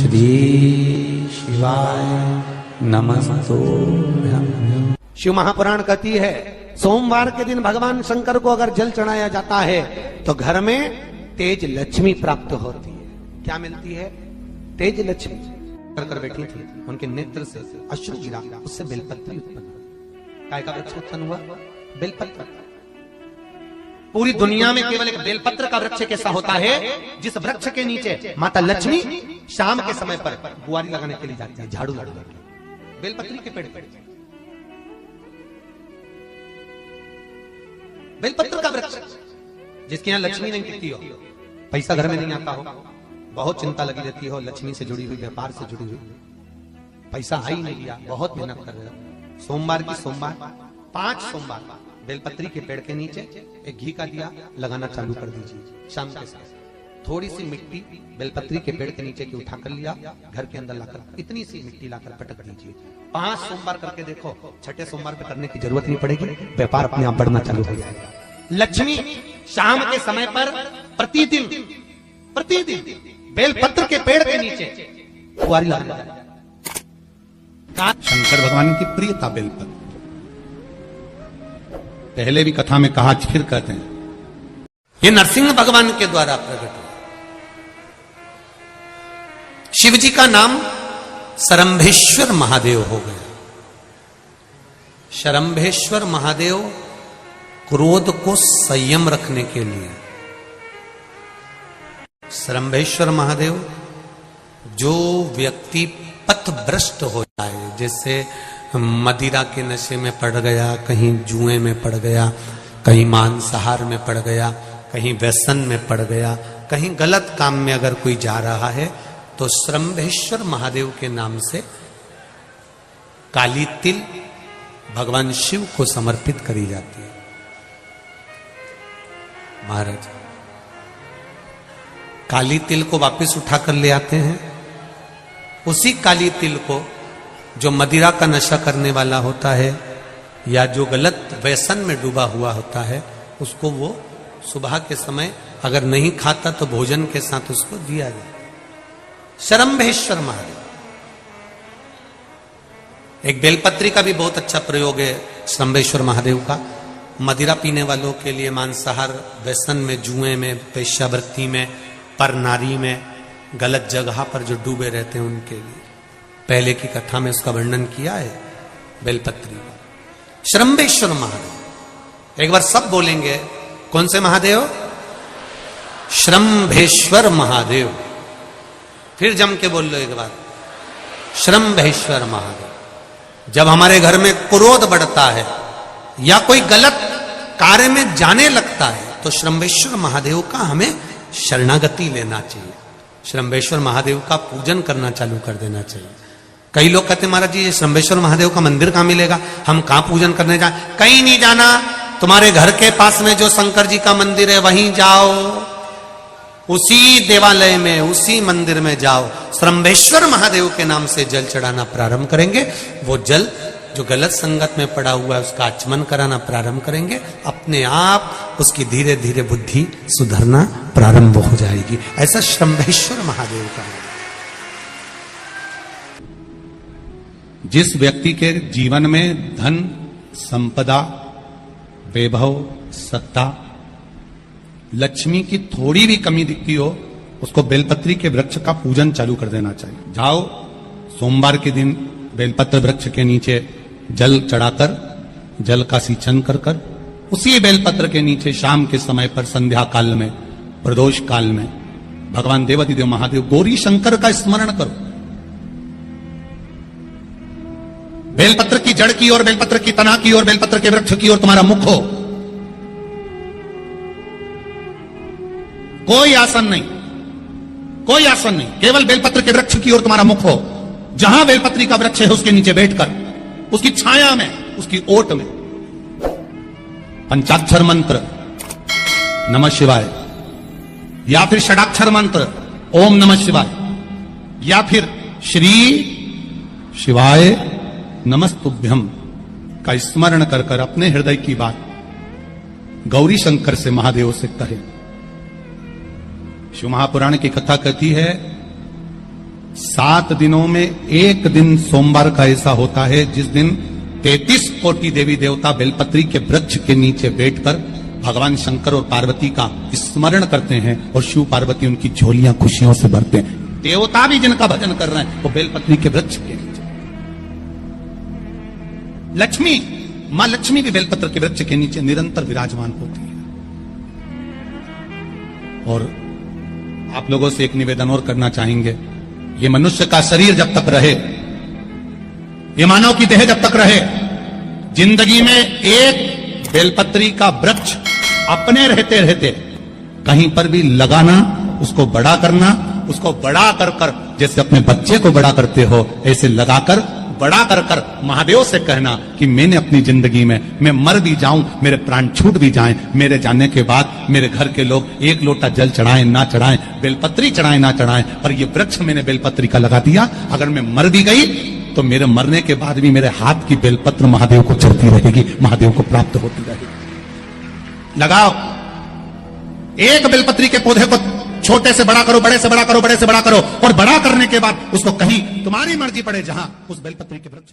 श्री शिवाय नमस्तुभ्यं। शिव महापुराण कहती है सोमवार के दिन भगवान शंकर को अगर जल चढ़ाया जाता है तो घर में तेज लक्ष्मी प्राप्त होती है। क्या मिलती है? तेज लक्ष्मी। कर बैठी थी, उनके नेत्र से अश्रु गिरा, उससे बेलपत्र उत्पन्न हुआ। काय का वृक्ष उत्पन्न हुआ? बेलपत्र। पूरी दुनिया में केवल एक बेलपत्र का वृक्ष कैसा होता है जिस वृक्ष के नीचे माता लक्ष्मी शाम के समय पर बुआरी लगाने के लिए जाती है, झाड़ू लगाने के लिए। बेलपत्री के पेड़ पर बेलपत्र का वृक्ष, जिसके यहां लक्ष्मी नहीं टिकती हो, पैसा घर में नहीं आता हो, बहुत चिंता लगी रहती हो, लक्ष्मी से जुड़ी हुई, व्यापार से जुड़ी हुई, पैसा आ ही नहीं दिया, बहुत मेहनत कर रहे हो। सोमवार की सोमवार 5 सोमवार बेलपत्री के पेड़ के नीचे एक घी का दिया लगाना चालू कर दीजिए। शाम के साथ थोड़ी सी मिट्टी बेलपत्री के पेड़ के नीचे की उठा कर लिया, घर के अंदर लाकर इतनी सी मिट्टी लाकर पटक दीजिए। 5 सोमवार करके देखो, छठे सोमवार पे करने की जरूरत नहीं पड़ेगी, व्यापार अपने आप बढ़ना चालू हो जाएगा। लक्ष्मी शाम के समय पर प्रतिदिन बेलपत्र के पेड़ के नीचे कुंवारी लगा। शंकर भगवान की प्रियता बेलपत्र, पहले भी कथा में कहा, फिर कहते हैं ये नरसिंह भगवान के द्वारा प्रकट हुआ। शिव जी का नाम शरंभेश्वर महादेव हो गया। शरंभेश्वर महादेव क्रोध को संयम रखने के लिए। शरंभेश्वर महादेव, जो व्यक्ति पथभ्रष्ट हो जाए, जैसे मदिरा के नशे में पड़ गया, कहीं जुए में पड़ गया, कहीं मांसाहार में पड़ गया, कहीं व्यसन में पड़ गया, कहीं गलत काम में अगर कोई जा रहा है, तो शरंभेश्वर महादेव के नाम से काली तिल भगवान शिव को समर्पित करी जाती है। महाराज काली तिल को वापस उठाकर ले आते हैं। उसी काली तिल को जो मदिरा का नशा करने वाला होता है या जो गलत व्यसन में डूबा हुआ होता है, उसको वो सुबह के समय अगर नहीं खाता तो भोजन के साथ उसको दिया जाए। शरंभेश्वर महादेव। एक बेलपत्री का भी बहुत अच्छा प्रयोग है शरंभेश्वर महादेव का। मदिरा पीने वालों के लिए, मांसाहार, व्यसन में, जुए में, पेशावृत्ति में, पर नारी में, गलत जगह पर जो डूबे रहते हैं उनके लिए। पहले की कथा में उसका वर्णन किया है बेलपत्री का। शरंभेश्वर महादेव। एक बार सब बोलेंगे, कौन से महादेव? शरंभेश्वर महादेव। फिर जम के बोल लो एक बार, शरंभेश्वर महादेव। जब हमारे घर में क्रोध बढ़ता है या कोई गलत कार्य में जाने लगता है तो शरंभेश्वर महादेव का हमें शरणागति लेना चाहिए। शरंभेश्वर महादेव का पूजन करना चालू कर देना चाहिए। कई लोग कहते हैं महाराज जी ये शरंभेश्वर महादेव का मंदिर कहां मिलेगा, हम कहां पूजन करने जाए? कहीं नहीं जाना, तुम्हारे घर के पास में जो शंकर जी का मंदिर है वहीं जाओ, उसी देवालय में, उसी मंदिर में जाओ। शरंभेश्वर महादेव के नाम से जल चढ़ाना प्रारंभ करेंगे। वो जल जो गलत संगत में पड़ा हुआ है उसका आचमन कराना प्रारंभ करेंगे। अपने आप उसकी धीरे धीरे बुद्धि सुधरना प्रारंभ हो जाएगी। ऐसा शरंभेश्वर महादेव का है। जिस व्यक्ति के जीवन में धन, संपदा, वैभव, सत्ता, लक्ष्मी की थोड़ी भी कमी दिखती हो, उसको बेलपत्री के वृक्ष का पूजन चालू कर देना चाहिए। जाओ सोमवार के दिन बेलपत्र वृक्ष के नीचे जल चढ़ाकर, जल का सिंचन कर कर, उसी बेलपत्र के नीचे शाम के समय पर, संध्या काल में, प्रदोष काल में भगवान देवाधिदेव महादेव गौरी शंकर का स्मरण करो। बेलपत्र की जड़ की ओर, बेलपत्र की तना की ओर, बेलपत्र के वृक्ष की ओर तुम्हारा मुख हो। कोई आसन नहीं, कोई आसन नहीं, केवल बेलपत्र के वृक्ष की ओर तुम्हारा मुख हो। जहां बेलपत्री का वृक्ष है उसके नीचे बैठकर, उसकी छाया में, उसकी ओट में पंचाक्षर मंत्र नमः शिवाय, या फिर षडाक्षर मंत्र ओम नमः शिवाय, या फिर श्री शिवाय नमस्तुभ्यम का स्मरण कर कर अपने हृदय की बात गौरी शंकर से, महादेव से कहे। शिव महापुराण की कथा कहती है 7 दिनों में एक दिन सोमवार का ऐसा होता है जिस दिन 33 कोटि देवी देवता बेलपत्री के वृक्ष के नीचे बैठकर भगवान शंकर और पार्वती का स्मरण करते हैं और शिव पार्वती उनकी झोलियां खुशियों से भरते हैं। देवता भी जिनका भजन कर रहे हैं वो बेलपत्री के वृक्ष के नीचे। लक्ष्मी, मां लक्ष्मी भी बेलपत्र के वृक्ष के नीचे निरंतर विराजमान होती है। और आप लोगों से एक निवेदन और करना चाहेंगे, ये मनुष्य का शरीर जब तक रहे, ये मानव की देह जब तक रहे, जिंदगी में एक बेलपत्री का वृक्ष अपने रहते रहते कहीं पर भी लगाना, उसको बड़ा करना, उसको बड़ा कर कर जैसे अपने बच्चे को बड़ा करते हो ऐसे लगाकर बड़ा कर कर महादेव से कहना कि मैंने अपनी जिंदगी में, मैं मर भी जाऊं, मेरे प्राण छूट भी जाएं, मेरे जाने के बाद मेरे घर के लोग एक लोटा जल चढ़ाएं ना चढ़ाएं, बेलपत्री चढ़ाएं ना चढ़ाएं, पर ये वृक्ष मैंने बेलपत्री का लगा दिया, अगर मैं मर भी गई तो मेरे मरने के बाद भी मेरे हाथ की बेलपत्र महादेव को चढ़ती रहेगी, महादेव को प्राप्त होती रहेगी। लगाओ, एक बेलपत्री के पौधे को छोटे से बड़ा करो, बड़े से बड़ा करो, बड़े से बड़ा करो, और बड़ा करने के बाद उसको कहीं तुम्हारी मर्जी पड़े जहां उस बेलपत्री के वृक्ष